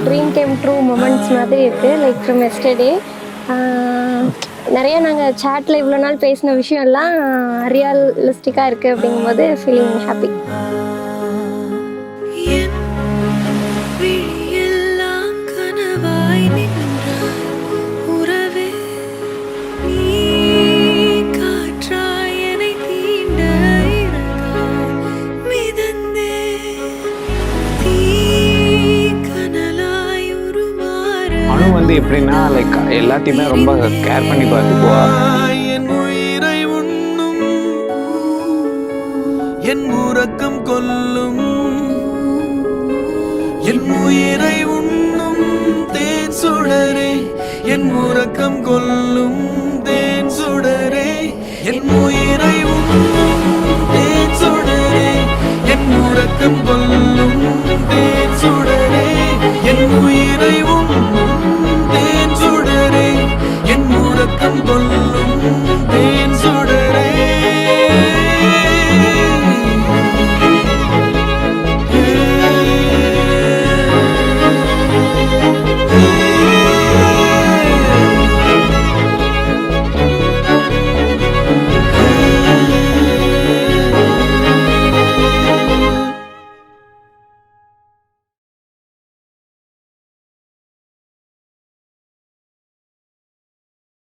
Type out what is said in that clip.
Dream game true moments மாதிரி இருக்குது. Like from yesterday நிறைய நாங்கள் சேட்டில் இவ்வளோ நாள் பேசின விஷயம்லாம் ரியலிஸ்டிக்காக இருக்குது அப்படிங்கும்போது ஃபீலிங் ஹாப்பி. வந்து எப்படின்னா லைக் எல்லாத்தையுமே ரொம்ப கேர் பண்ணி பார்த்துக்குவா. என் உயிரை உண்ணும் என் உறக்கம் கொல்லும் என் உயிரை உண்ணும் தேன் சுடரே என் உறக்கம் கொல்லும் தேன் சுடரே என் உயிரை உண்ணும் தேன் சுடரே என் உறக்கம் கொல்லும் தேன் சுடரே என் உயிரை உண்ணும் தேன் சுடரே என் உறக்கம் கொல்லும்